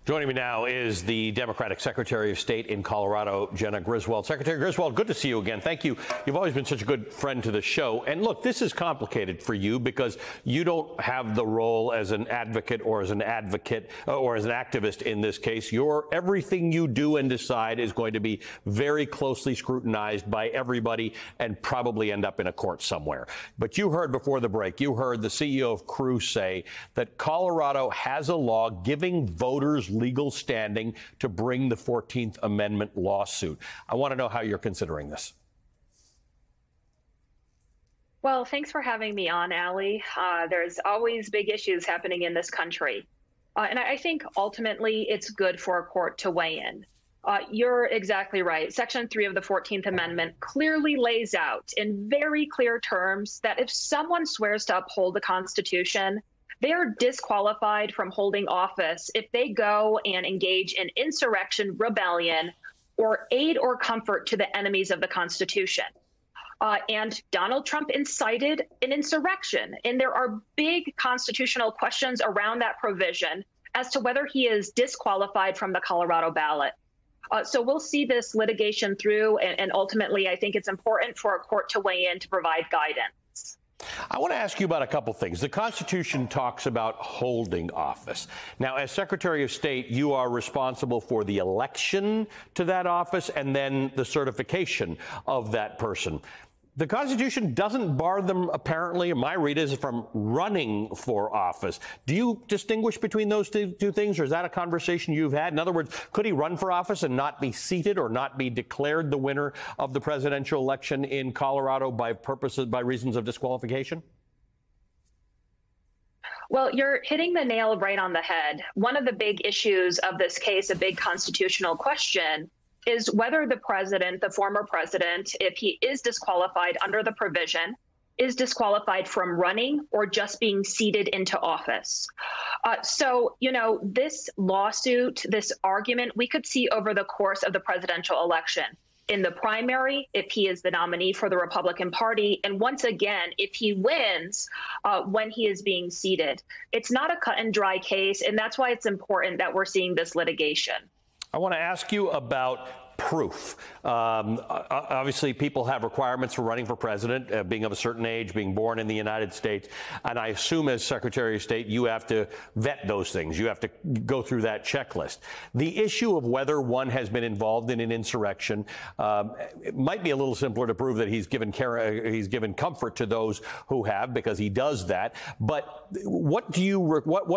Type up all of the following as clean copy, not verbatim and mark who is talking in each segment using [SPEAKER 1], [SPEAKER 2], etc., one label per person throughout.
[SPEAKER 1] Joining me now is the Democratic Secretary of State in Colorado, Jena Griswold. Secretary Griswold, good to see you again. Thank you. You've always been such a good friend to the show. And look, this is complicated for you because you don't have the role as an advocate or as an activist in this case. Everything you do and decide is going to be very closely scrutinized by everybody and probably end up in a court somewhere. But you heard before the break, you heard the CEO of Crew say that Colorado has a law giving voters legal standing to bring the 14th Amendment lawsuit. I want to know how you're considering this.
[SPEAKER 2] Well, thanks for having me on, Ali. There's always big issues happening in this country. And I think ultimately it's good for a court to weigh in. You're exactly right. Section 3 of the 14th Amendment clearly lays out in very clear terms that if someone swears to uphold the Constitution, they are disqualified from holding office if they go and engage in insurrection, rebellion, or aid or comfort to the enemies of the Constitution. And Donald Trump incited an insurrection. And there are big constitutional questions around that provision as to whether he is disqualified from the Colorado ballot. So we'll see this litigation through. And ultimately, I think it's important for a court to weigh in to provide guidance.
[SPEAKER 1] I want to ask you about a couple things. The Constitution talks about holding office. Now, as Secretary of State, you are responsible for the election to that office and then the certification of that person. The Constitution doesn't bar them, apparently, my read is, from running for office. Do you distinguish between those two things, or is that a conversation you've had? In other words, could he run for office and not be seated or not be declared the winner of the presidential election in Colorado by reasons of disqualification?
[SPEAKER 2] Well, you're hitting the nail right on the head. One of the big issues of this case, a big constitutional question, is whether the president, the former president, if he is disqualified under the provision, is disqualified from running or just being seated into office. So, this lawsuit, this argument, we could see over the course of the presidential election. In the primary, if he is the nominee for the Republican Party, and once again, if he wins when he is being seated. It's not a cut and dry case, and that's why it's important that we're seeing this litigation.
[SPEAKER 1] I want to ask you about proof. Obviously, people have requirements for running for president, being of a certain age, being born in the United States. And I assume as Secretary of State, you have to vet those things. You have to go through that checklist. The issue of whether one has been involved in an insurrection, it might be a little simpler to prove that he's given comfort to those who have, because he does that. But what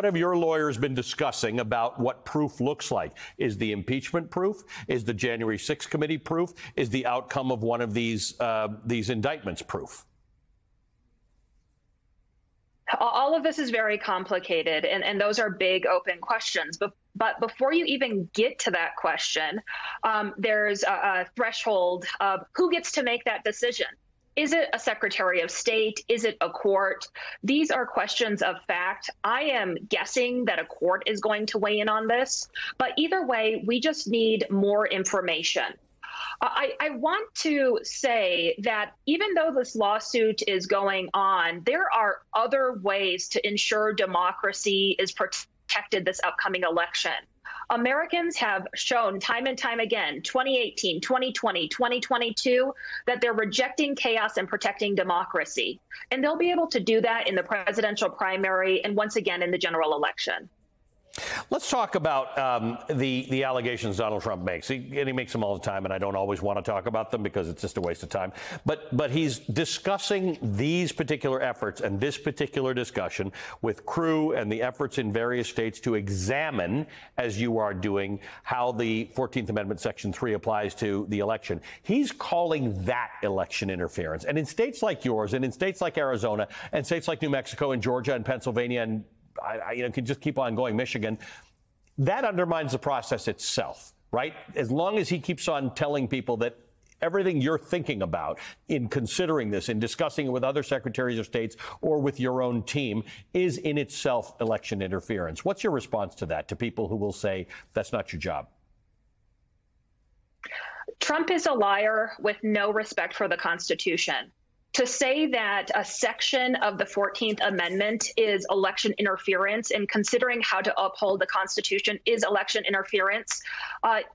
[SPEAKER 1] have your lawyers been discussing about what proof looks like? Is the impeachment proof? Is the January 6th committee proof? Is the outcome of one of these indictments proof?
[SPEAKER 2] All of this is very complicated, and those are big open questions. But before you even get to that question, there's a threshold of who gets to make that decision. Is it a Secretary of State? Is it a court? These are questions of fact. I am guessing that a court is going to weigh in on this. But either way, we just need more information. I want to say that even though this lawsuit is going on, there are other ways to ensure democracy is protected this upcoming election. Americans have shown time and time again, 2018, 2020, 2022, that they're rejecting chaos and protecting democracy. And they'll be able to do that in the presidential primary and once again in the general election.
[SPEAKER 1] Let's talk about the allegations Donald Trump makes. He makes them all the time, and I don't always want to talk about them because it's just a waste of time. But he's discussing these particular efforts and this particular discussion with Crew and the efforts in various states to examine, as you are doing, how the 14th Amendment Section 3 applies to the election. He's calling that election interference. And in states like yours and in states like Arizona and states like New Mexico and Georgia and Pennsylvania and I could just keep on going, Michigan, that undermines the process itself, right? As long as he keeps on telling people that everything you're thinking about in considering this, in discussing it with other secretaries of states or with your own team, is in itself election interference. What's your response to that, to people who will say that's not your job?
[SPEAKER 2] Trump is a liar with no respect for the Constitution. To say that a section of the 14th Amendment is election interference and considering how to uphold the Constitution is election interference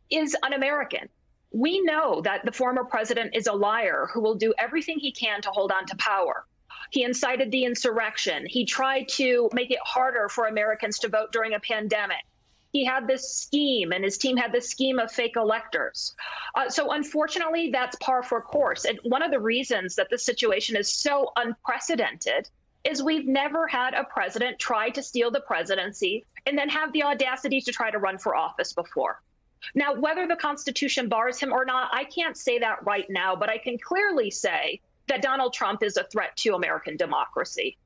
[SPEAKER 2] is un-American. We know that the former president is a liar who will do everything he can to hold on to power. He incited the insurrection. He tried to make it harder for Americans to vote during a pandemic. He had this scheme, and his team had this scheme of fake electors. So unfortunately, that's par for course. And one of the reasons that this situation is so unprecedented is we've never had a president try to steal the presidency and then have the audacity to try to run for office before. Now, whether the Constitution bars him or not, I can't say that right now, but I can clearly say that Donald Trump is a threat to American democracy.